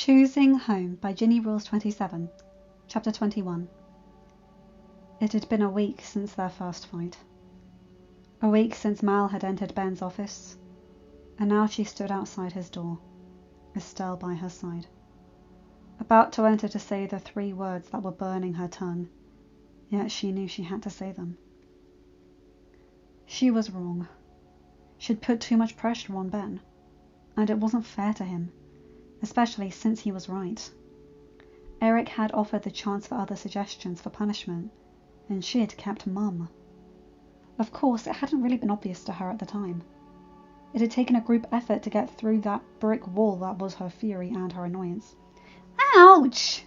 Choosing Home by ginnyrules27, Chapter 21. It had been a week since their first fight. A week since Mal had entered Ben's office, and now she stood outside his door, Estelle by her side, about to enter to say the 3 words that were burning her tongue, yet she knew she had to say them. She was wrong. She'd put too much pressure on Ben, and it wasn't fair to him, especially since he was right. Eric had offered the chance for other suggestions for punishment, and she had kept mum. Of course, it hadn't really been obvious to her at the time. It had taken a group effort to get through that brick wall that was her fury and her annoyance. Ouch!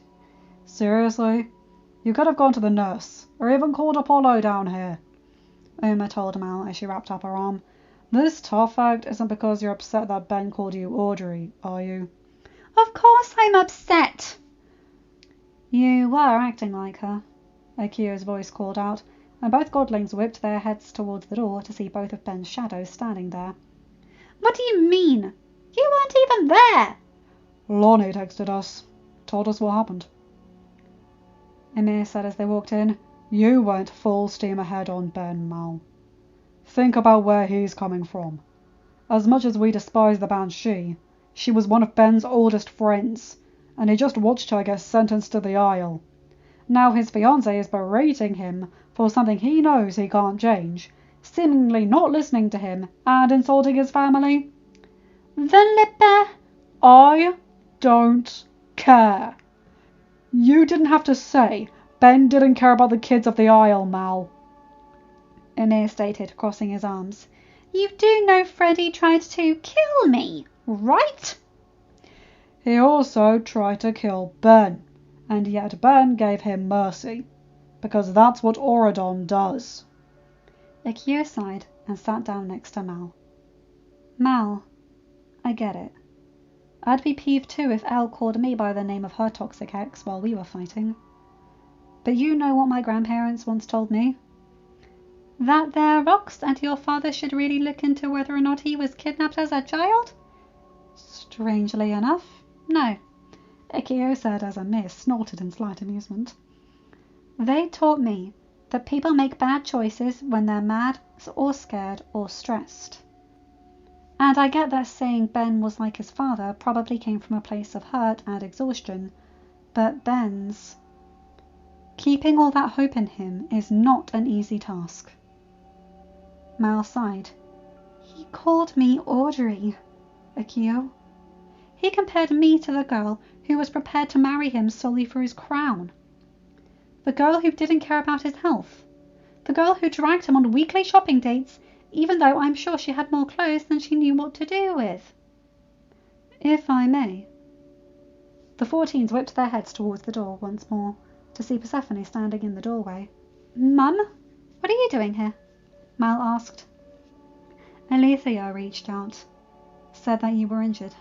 Seriously? You could have gone to the nurse, or even called Apollo down here, Uma told Mal as she wrapped up her arm. This tough act isn't because you're upset that Ben called you Audrey, are you? Of course I'm upset! You were acting like her, Akio's voice called out, and both godlings whipped their heads towards the door to see both of Ben's shadows standing there. What do you mean? You weren't even there! Lonnie texted us, told us what happened. Emir said as they walked in. You went full steam ahead on Ben, Mal. Think about where he's coming from. As much as we despise the Banshee, she was one of Ben's oldest friends, and he just watched her get sentenced to the Isle. Now his fiancée is berating him for something he knows he can't change, seemingly not listening to him and insulting his family. I don't care. You didn't have to say Ben didn't care about the kids of the Isle, Mal, Emir stated, crossing his arms. You do know Freddie tried to kill me, right? He also tried to kill Ben, and yet Ben gave him mercy, because that's what Auradon does. Akio sighed and sat down next to Mal. Mal, I get it. I'd be peeved too if Elle called me by the name of her toxic ex while we were fighting. But you know what my grandparents once told me? That they're rocks, and your father should really look into whether or not he was kidnapped as a child? Strangely enough, no, Akio said as Amir snorted in slight amusement. They taught me that people make bad choices when they're mad or scared or stressed. And I get that saying Ben was like his father probably came from a place of hurt and exhaustion, but Ben's... Keeping all that hope in him is not an easy task. Mal sighed. He called me Audrey, Akio. He compared me to the girl who was prepared to marry him solely for his crown. The girl who didn't care about his health. The girl who dragged him on weekly shopping dates, even though I'm sure she had more clothes than she knew what to do with. If I may. The 14s whipped their heads towards the door once more, to see Persephone standing in the doorway. Mum, what are you doing here? Mal asked. Alethea reached out. Said that you were injured,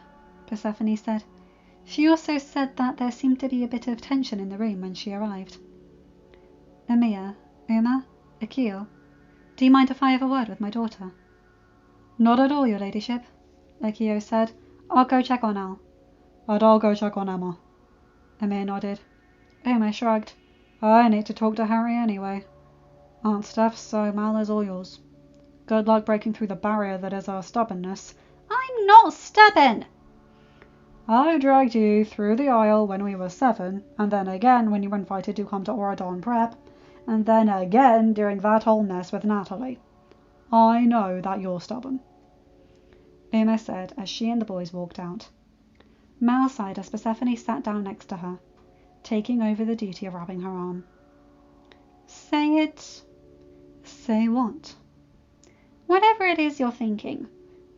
Persephone said. She also said that there seemed to be a bit of tension in the room when she arrived. Emir, Uma, Akio, do you mind if I have a word with my daughter? Not at all, your ladyship, Akio said. I'll go check on Al. And I'll go check on Emma. Emir nodded. Uma shrugged. I need to talk to Harry anyway. Aunt Steph, so Mal is all yours. Good luck breaking through the barrier that is our stubbornness. I'm not stubborn! I dragged you through the Isle when we were 7, and then again when you were invited to come to Auradon Prep, and then again during that whole mess with Natalie. I know that you're stubborn, Uma said as she and the boys walked out. Mal sighed as Persephone sat down next to her, taking over the duty of rubbing her arm. Say it. Say what? Whatever it is you're thinking,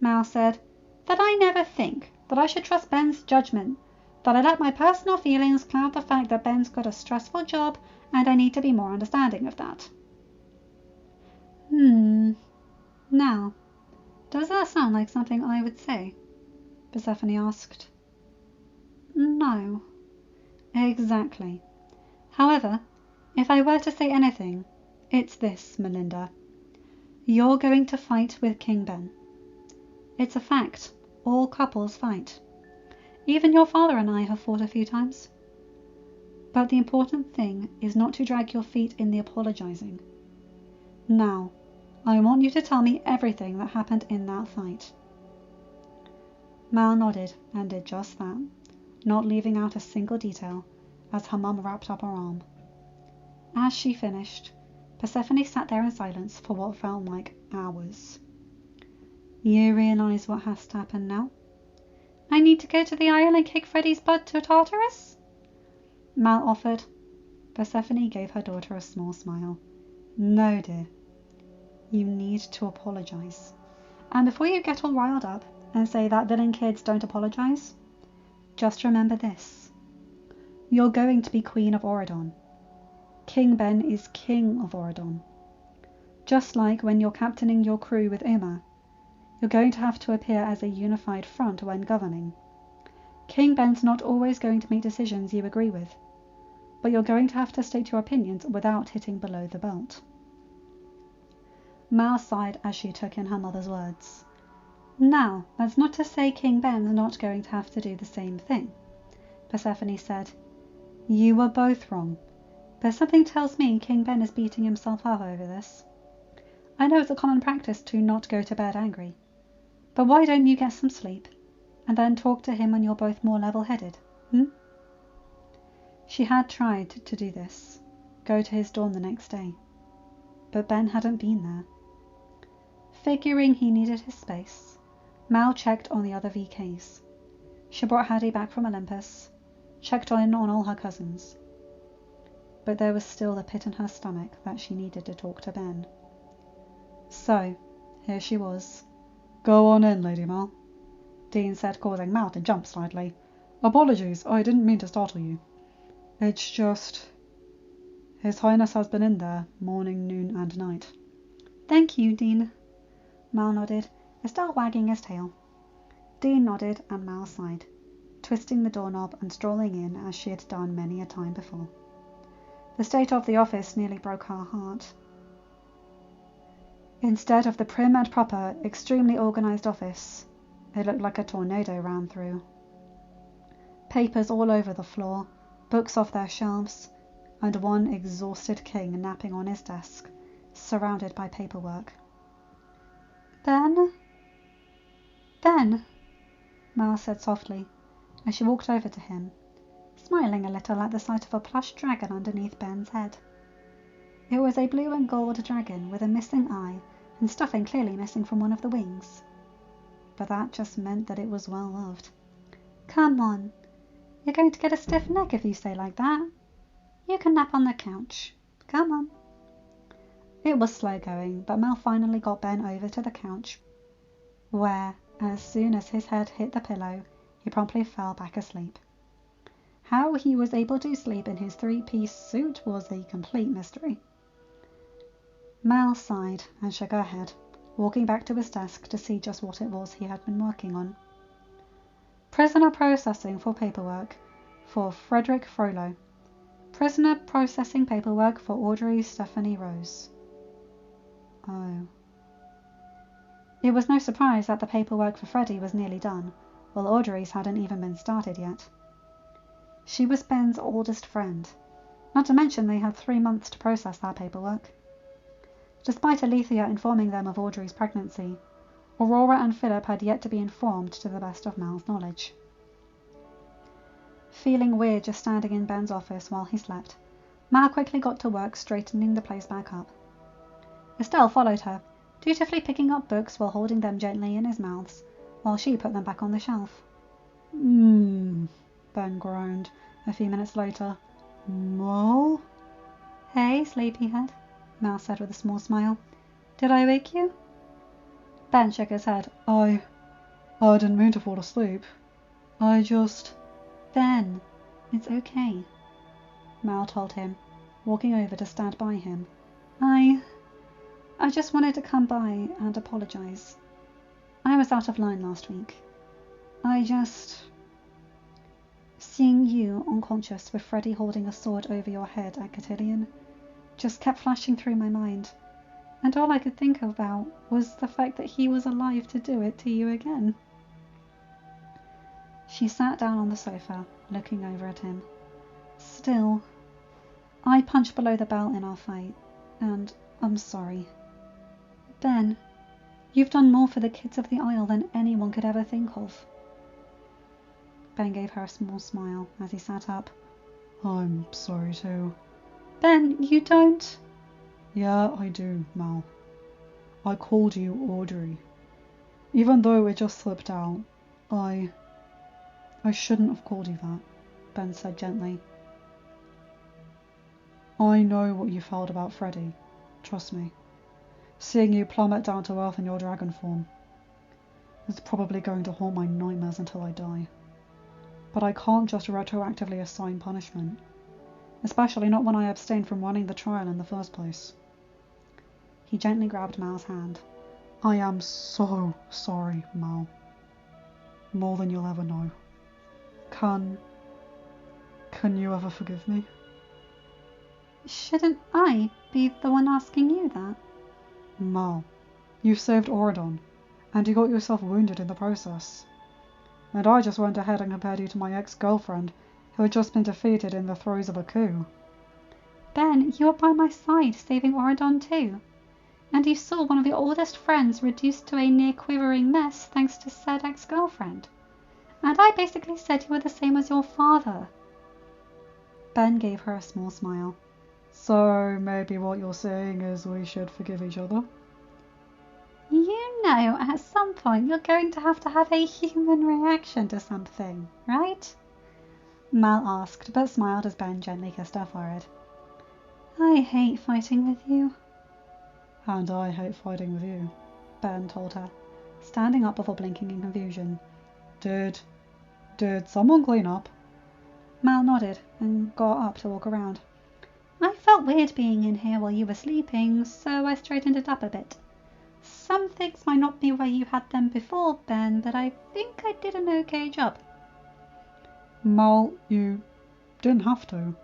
Mal said. That I never think that I should trust Ben's judgment, that I let my personal feelings cloud the fact that Ben's got a stressful job and I need to be more understanding of that. Now, does that sound like something I would say? Persephone asked. No. Exactly. However, if I were to say anything, it's this, Melinda. You're going to fight with King Ben. It's a fact. All couples fight. Even your father and I have fought a few times. But the important thing is not to drag your feet in the apologizing. Now, I want you to tell me everything that happened in that fight." Mal nodded and did just that, not leaving out a single detail, as her mum wrapped up her arm. As she finished, Persephone sat there in silence for what felt like hours. "You realize what has to happen now? I need to go to the isle and kick Freddy's butt to Tartarus?" Mal offered. Persephone gave her daughter a small smile. "No, dear. You need to apologize. And before you get all riled up and say that villain kids don't apologize, just remember this. You're going to be Queen of Auradon. King Ben is King of Auradon. Just like when you're captaining your crew with Uma, you're going to have to appear as a unified front when governing. King Ben's not always going to make decisions you agree with, but you're going to have to state your opinions without hitting below the belt." Mal sighed as she took in her mother's words. "Now, that's not to say King Ben's not going to have to do the same thing," Persephone said. "You were both wrong, but something tells me King Ben is beating himself up over this. I know it's a common practice to not go to bed angry, but why don't you get some sleep, and then talk to him when you're both more level-headed, She had tried to do this, go to his dorm the next day, but Ben hadn't been there. Figuring he needed his space, Mal checked on the other VKs. She brought Hattie back from Olympus, checked in on all her cousins. But there was still the pit in her stomach that she needed to talk to Ben. So, here she was. "Go on in, Lady Mal," Dean said, causing Mal to jump slightly. "Apologies, I didn't mean to startle you. It's just... His Highness has been in there, morning, noon, and night." "Thank you, Dean." Mal nodded, still wagging his tail. Dean nodded and Mal sighed, twisting the doorknob and strolling in as she had done many a time before. The state of the office nearly broke her heart. Instead of the prim and proper, extremely organised office, it looked like a tornado ran through. Papers all over the floor, books off their shelves, and one exhausted king napping on his desk, surrounded by paperwork. "Ben? Ben?" Mal said softly, as she walked over to him, smiling a little at the sight of a plush dragon underneath Ben's head. It was a blue and gold dragon with a missing eye and stuffing clearly missing from one of the wings. But that just meant that it was well loved. "Come on. You're going to get a stiff neck if you stay like that. You can nap on the couch. Come on." It was slow going, but Mal finally got Ben over to the couch, where, as soon as his head hit the pillow, he promptly fell back asleep. How he was able to sleep in his three-piece suit was a complete mystery. Mal sighed and shook her head, walking back to his desk to see just what it was he had been working on. Prisoner processing for paperwork for Frederick Frollo. Prisoner processing paperwork for Audrey Stephanie Rose. Oh. It was no surprise that the paperwork for Freddie was nearly done, while Audrey's hadn't even been started yet. She was Ben's oldest friend, not to mention they had 3 months to process that paperwork. Despite Alethea informing them of Audrey's pregnancy, Aurora and Philip had yet to be informed to the best of Mal's knowledge. Feeling weird just standing in Ben's office while he slept, Mal quickly got to work straightening the place back up. Estelle followed her, dutifully picking up books while holding them gently in his mouths, while she put them back on the shelf. Ben groaned a few minutes later. "Mal?" "Hey, sleepyhead," Mal said with a small smile. "Did I wake you?" Ben shook his head. I didn't mean to fall asleep. I just..." "Ben, it's okay," Mal told him, walking over to stand by him. I just wanted to come by and apologize. I was out of line last week. Seeing you unconscious with Freddie holding a sword over your head at Cotillion just kept flashing through my mind, and all I could think about was the fact that he was alive to do it to you again." She sat down on the sofa, looking over at him. Still, I punched below the belt in our fight, and I'm sorry. Ben, you've done more for the kids of the Isle than anyone could ever think of. Ben gave her a small smile as he sat up. I'm sorry too. Ben, you don't... Yeah, I do, Mal. I called you Audrey. Even though it just slipped out, I shouldn't have called you that, Ben said gently. I know what you felt about Freddie. Trust me. Seeing you plummet down to earth in your dragon form. It's probably going to haunt my nightmares until I die. But I can't just retroactively assign punishment. Especially not when I abstained from running the trial in the first place. He gently grabbed Mal's hand. I am so sorry, Mal. More than you'll ever know. Can you ever forgive me? Shouldn't I be the one asking you that? Mal, you saved Auradon, and you got yourself wounded in the process. And I just went ahead and compared you to my ex-girlfriend, who had just been defeated in the throes of a coup. Ben, you were by my side, saving Auradon too. And you saw one of your oldest friends reduced to a near-quivering mess thanks to said ex-girlfriend. And I basically said you were the same as your father. Ben gave her a small smile. So maybe what you're saying is we should forgive each other? You know, at some point you're going to have a human reaction to something, right? Mal asked, but smiled as Ben gently kissed her forehead. I hate fighting with you. And I hate fighting with you, Ben told her, standing up before blinking in confusion. Did someone clean up? Mal nodded and got up to walk around. I felt weird being in here while you were sleeping, so I straightened it up a bit. Some things might not be where you had them before, Ben, but I think I did an okay job. Mal, you didn't have to.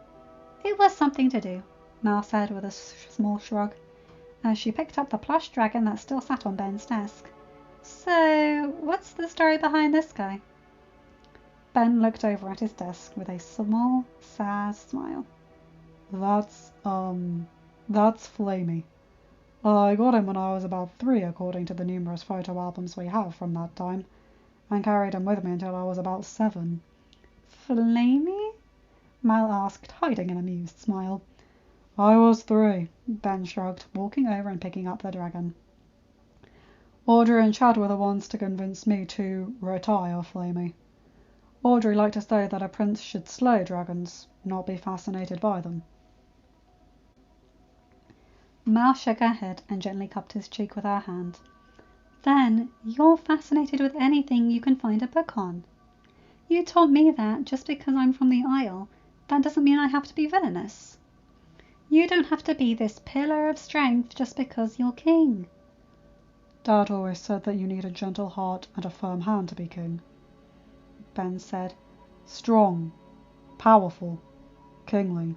It was something to do, Mal said with a small shrug, as she picked up the plush dragon that still sat on Ben's desk. So, what's the story behind this guy? Ben looked over at his desk with a small, sad smile. That's Flamey. I got him when I was about 3, according to the numerous photo albums we have from that time, and carried him with me until I was about 7. Flamey? Mal asked, hiding an amused smile. I was 3, Ben shrugged, walking over and picking up the dragon. Audrey and Chad were the ones to convince me to retire Flamey. Audrey liked to say that a prince should slay dragons, not be fascinated by them. Mal shook her head and gently cupped his cheek with her hand. Then you're fascinated with anything you can find a book on. You told me that just because I'm from the Isle, that doesn't mean I have to be villainous. You don't have to be this pillar of strength just because you're king. Dad always said that you need a gentle heart and a firm hand to be king, Ben said. Strong, powerful, kingly.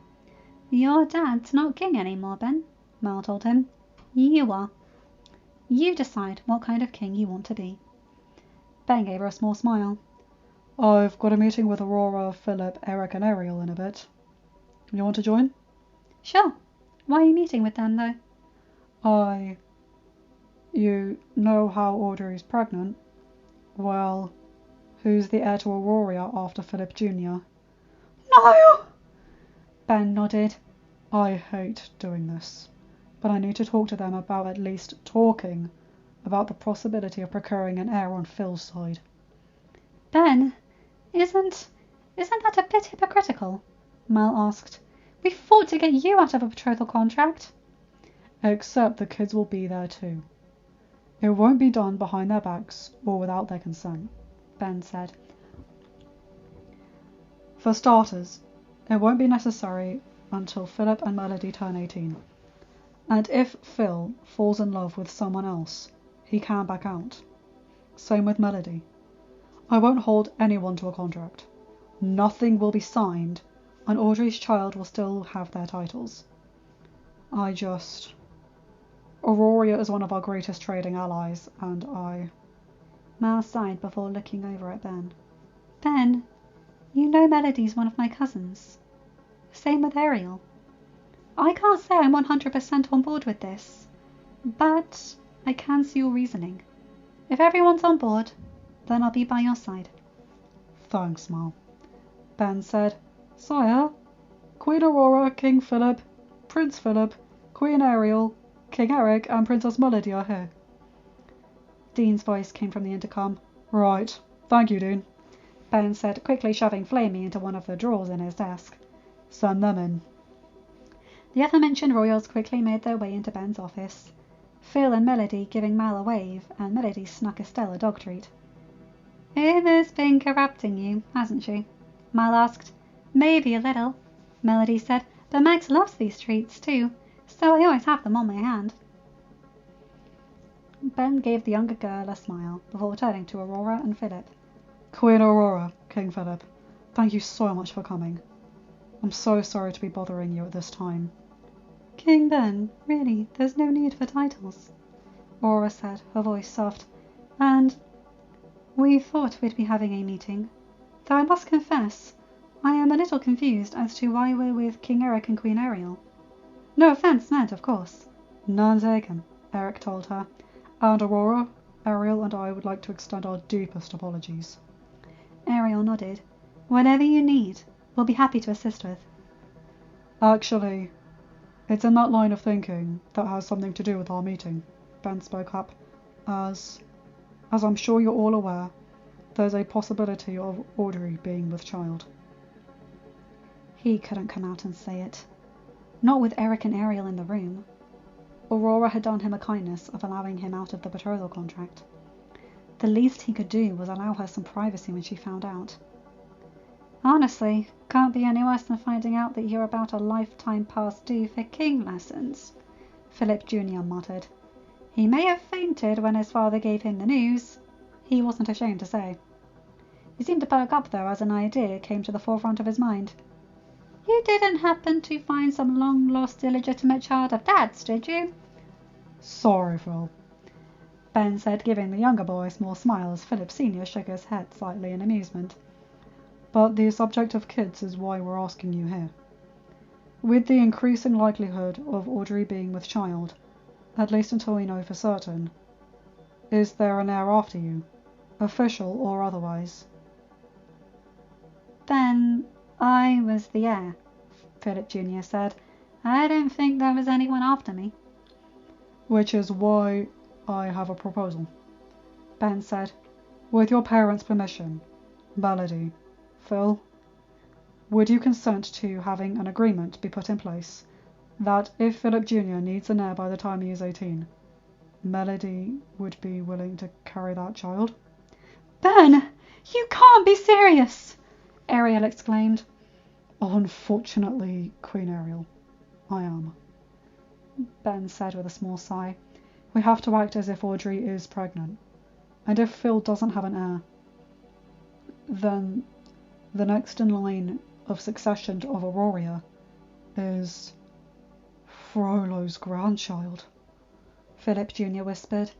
Your dad's not king anymore, Ben, Mal told him. You are. You decide what kind of king you want to be. Ben gave her a small smile. I've got a meeting with Aurora, Philip, Eric and Ariel in a bit. You want to join? Sure. Why are you meeting with them, though? You know how Audrey's pregnant? Well, who's the heir to Aurora after Philip Jr.? No! Ben nodded. I hate doing this, but I need to talk to them about at least talking about the possibility of procuring an heir on Phil's side. Ben, isn't that a bit hypocritical? Mal asked. We fought to get you out of a betrothal contract. Except the kids will be there too. It won't be done behind their backs or without their consent, Ben said. For starters, it won't be necessary until Philip and Melody turn 18. And if Phil falls in love with someone else, he can back out. Same with Melody. I won't hold anyone to a contract. Nothing will be signed, and Audrey's child will still have their titles. Aurora is one of our greatest trading allies, and Mal sighed before looking over at Ben. Ben, you know Melody's one of my cousins. Same with Ariel. I can't say I'm 100% on board with this, but I can see your reasoning. If everyone's on board, then I'll be by your side. Thanks, Mal. Ben said, Sire, Queen Aurora, King Philip, Prince Philip, Queen Ariel, King Eric, and Princess Melody are here. Dean's voice came from the intercom. Right. Thank you, Dean, Ben said, quickly shoving Flamey into one of the drawers in his desk. Send them in. The aforementioned royals quickly made their way into Ben's office, Phil and Melody giving Mal a wave, and Melody snuck Estelle a dog treat. Uma's been corrupting you, hasn't she? Mal asked. Maybe a little, Melody said, but Max loves these treats too, so I always have them on my hand. Ben gave the younger girl a smile before turning to Aurora and Philip. Queen Aurora, King Philip, thank you so much for coming. I'm so sorry to be bothering you at this time. King Ben, really, there's no need for titles, Aurora said, her voice soft. And we thought we'd be having a meeting, though I must confess, I am a little confused as to why we're with King Eric and Queen Ariel. No offense meant, of course. None taken, Eric told her. And Aurora, Ariel and I would like to extend our deepest apologies. Ariel nodded. Whatever you need, we'll be happy to assist with. Actually, it's in that line of thinking that has something to do with our meeting, Ben spoke up. As I'm sure you're all aware, there's a possibility of Audrey being with child. He couldn't come out and say it. Not with Eric and Ariel in the room. Aurora had done him a kindness of allowing him out of the betrothal contract. The least he could do was allow her some privacy when she found out. Honestly, can't be any worse than finding out that you're about a lifetime past due for king lessons, Philip Jr. muttered. He may have fainted when his father gave him the news. He wasn't ashamed to say. He seemed to perk up, though, as an idea came to the forefront of his mind. You didn't happen to find some long-lost illegitimate child of Dad's, did you? Sorry, Phil, Ben said, giving the younger boy a small smile as Philip Sr. shook his head slightly in amusement. But the subject of kids is why we're asking you here. With the increasing likelihood of Audrey being with child, at least until we know for certain, is there an heir after you, official or otherwise? Then I was the heir, Philip Jr. said. I don't think there was anyone after me. Which is why I have a proposal, Ben said. With your parents' permission, Melody, Phil, would you consent to having an agreement be put in place that if Philip Jr. needs an heir by the time he is 18, Melody would be willing to carry that child? Ben, you can't be serious, Ariel exclaimed. Unfortunately, Queen Ariel, I am, Ben said with a small sigh. We have to act as if Audrey is pregnant, and if Phil doesn't have an heir, then the next in line of succession of Aurora is Frollo's grandchild, Philip Jr. whispered.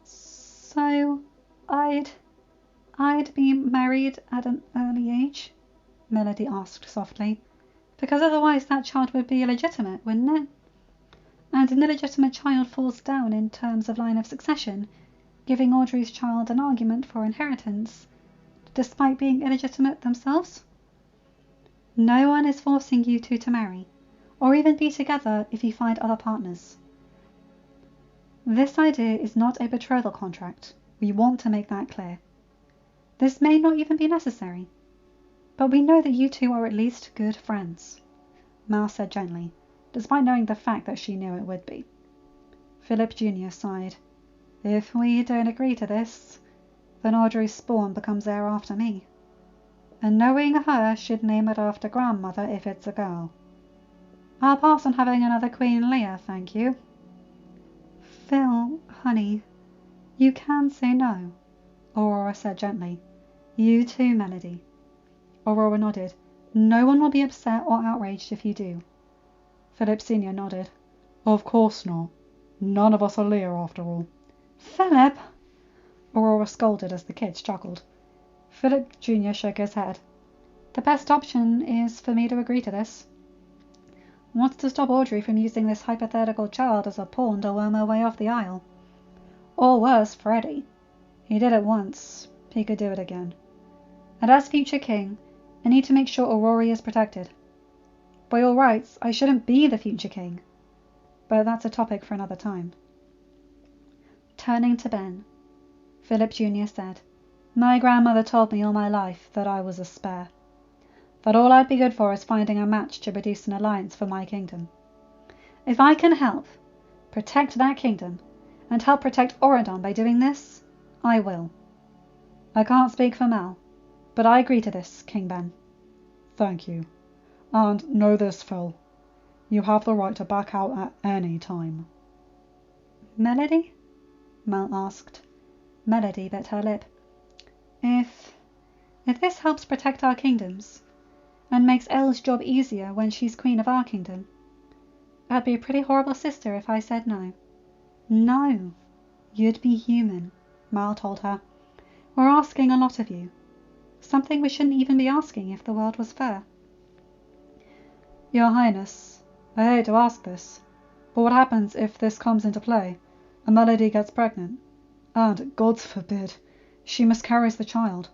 So I'd be married at an early age? Melody asked softly. Because otherwise that child would be illegitimate, wouldn't it? And an illegitimate child falls down in terms of line of succession, giving Audrey's child an argument for inheritance, despite being illegitimate themselves? No one is forcing you two to marry, or even be together if you find other partners. This idea is not a betrothal contract. We want to make that clear. This may not even be necessary, but we know that you two are at least good friends, Mal said gently, despite knowing the fact that she knew it would be. Philip Jr. sighed. If we don't agree to this, then Audrey's spawn becomes heir after me. And knowing her, she'd name it after grandmother if it's a girl. I'll pass on having another Queen Leah, thank you. Phil, honey, you can say no, Aurora said gently. You too, Melody. Aurora nodded. No one will be upset or outraged if you do. Philip Sr. nodded. Of course not. None of us are Leah after all. Philip! Aurora scolded as the kids chuckled. Philip Jr. shook his head. The best option is for me to agree to this. What's to stop Audrey from using this hypothetical child as a pawn to worm her way off the aisle? Or worse, Freddie. He did it once. He could do it again. And as future king, I need to make sure Aurora is protected. By all rights, I shouldn't be the future king. But that's a topic for another time. Turning to Ben, Philip Jr. said, My grandmother told me all my life that I was a spare. That all I'd be good for is finding a match to produce an alliance for my kingdom. If I can help protect that kingdom and help protect Auradon by doing this, I will. I can't speak for Mal, but I agree to this, King Ben. Thank you. And know this, Phil. You have the right to back out at any time. Melody? Mal asked. Melody bit her lip. If this helps protect our kingdoms, and makes Elle's job easier when she's queen of our kingdom, I'd be a pretty horrible sister if I said no. No, you'd be human, Mal told her. We're asking a lot of you. Something we shouldn't even be asking if the world was fair. Your Highness, I hate to ask this, but what happens if this comes into play, and Melody gets pregnant, and, God forbid, she miscarries the child?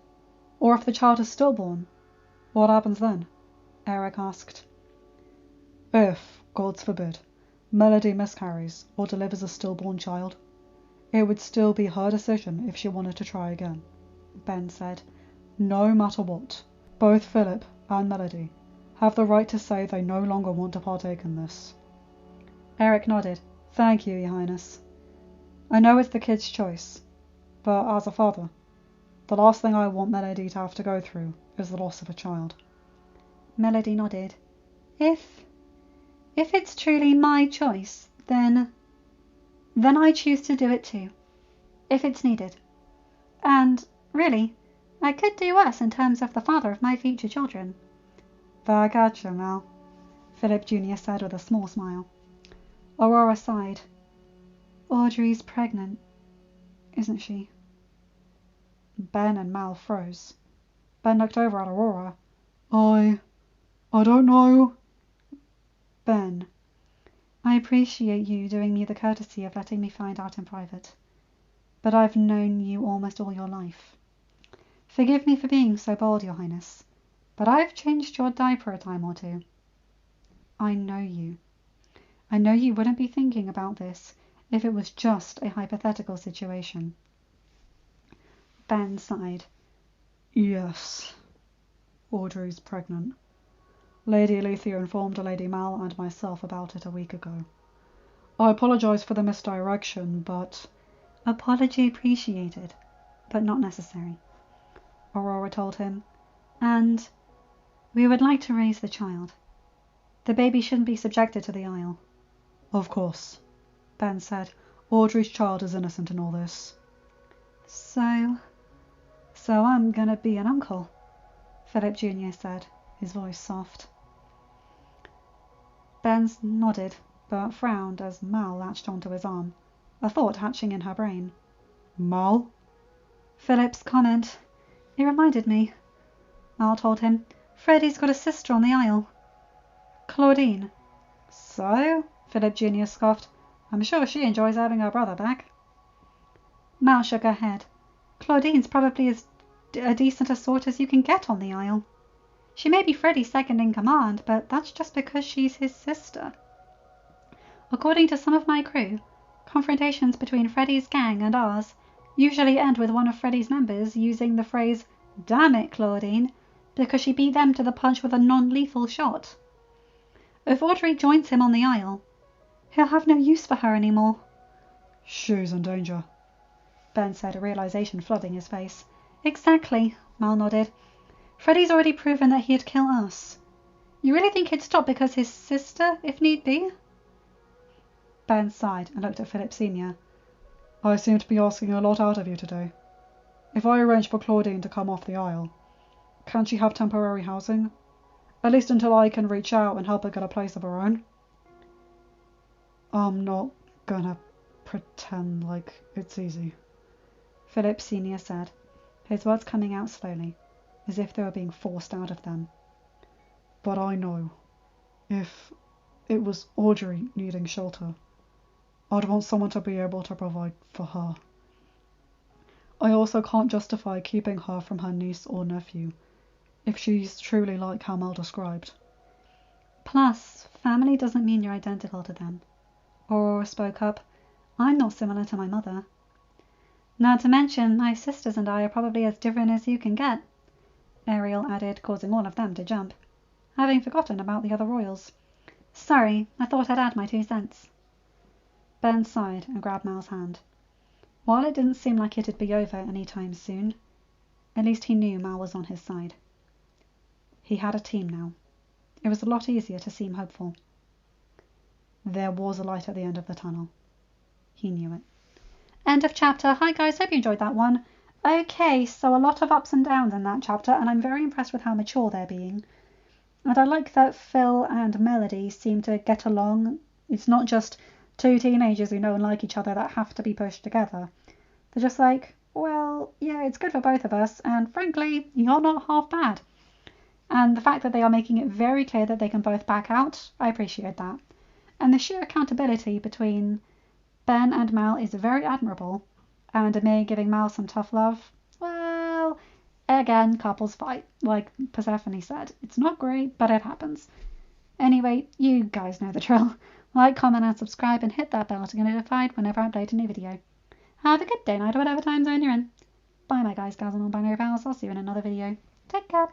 Or if the child is stillborn, what happens then? Eric asked. If, God forbid, Melody miscarries or delivers a stillborn child, it would still be her decision if she wanted to try again, Ben said. No matter what, both Philip and Melody have the right to say they no longer want to partake in this. Eric nodded. Thank you, Your Highness. I know it's the kid's choice, but as a father, the last thing I want Melody to have to go through is the loss of a child. Melody nodded. If it's truly my choice, then I choose to do it too, if it's needed. And, really, I could do worse in terms of the father of my future children. Back at you, Mal, Philip Jr. said with a small smile. Aurora sighed. Audrey's pregnant, isn't she? Ben and Mal froze. Ben looked over at Aurora. I don't know. Ben, I appreciate you doing me the courtesy of letting me find out in private, but I've known you almost all your life. Forgive me for being so bold, Your Highness, but I've changed your diaper a time or two. I know you. I know you wouldn't be thinking about this if it was just a hypothetical situation. Ben sighed. Yes, Audrey's pregnant. Lady Alethea informed Lady Mal and myself about it a week ago. I apologize for the misdirection, but... Apology appreciated, but not necessary, Aurora told him. And we would like to raise the child. The baby shouldn't be subjected to the Isle. Of course, Ben said. Audrey's child is innocent in all this. So I'm gonna be an uncle, Philip Jr. said, his voice soft. Ben nodded, but frowned as Mal latched onto his arm, a thought hatching in her brain. Mal? Philip's comment. It reminded me, Mal told him. Freddie's got a sister on the Isle. Claudine. So? Philip Jr. scoffed. I'm sure she enjoys having her brother back. Mal shook her head. Claudine's probably as decent a sort as you can get on the Isle. She may be Freddie's second in command, but that's just because she's his sister. According to some of my crew, confrontations between Freddie's gang and ours usually end with one of Freddie's members using the phrase, "Damn it, Claudine," because she beat them to the punch with a non-lethal shot. If Audrey joins him on the Isle, he'll have no use for her anymore. She's in danger, Ben said, a realization flooding his face. Exactly, Mal nodded. Freddie's already proven that he'd kill us. You really think he'd stop because his sister, if need be? Ben sighed and looked at Philip Sr. I seem to be asking a lot out of you today. If I arrange for Claudine to come off the Isle, can she have temporary housing? At least until I can reach out and help her get a place of her own? I'm not gonna pretend like it's easy, Philip Sr. said, his words coming out slowly, as if they were being forced out of them. But I know, if it was Audrey needing shelter, I'd want someone to be able to provide for her. I also can't justify keeping her from her niece or nephew, if she's truly like how Mel described. Plus, family doesn't mean you're identical to them. Aurora spoke up. I'm not similar to my mother. Not to mention, my sisters and I are probably as different as you can get, Ariel added, causing all of them to jump, having forgotten about the other royals. Sorry, I thought I'd add my 2 cents. Ben sighed and grabbed Mal's hand. While it didn't seem like it'd be over any time soon, at least he knew Mal was on his side. He had a team now. It was a lot easier to seem hopeful. There was a light at the end of the tunnel. He knew it. End of chapter. Hi guys, hope you enjoyed that one. Okay, so a lot of ups and downs in that chapter, and I'm very impressed with how mature they're being. And I like that Phil and Melody seem to get along. It's not just 2 teenagers who know and like each other that have to be pushed together. They're just like, well, yeah, it's good for both of us, and frankly, you're not half bad. And the fact that they are making it very clear that they can both back out, I appreciate that. And the sheer accountability between Ben and Mal is very admirable, and Amir giving Mal some tough love, well, again, couples fight, like Persephone said. It's not great, but it happens. Anyway, you guys know the drill. Like, comment, and subscribe, and hit that bell to get notified whenever I upload a new video. Have a good day, night, or whatever time zone you're in. Bye, my guys, gals, and non-binary pals. I'll see you in another video. Take care.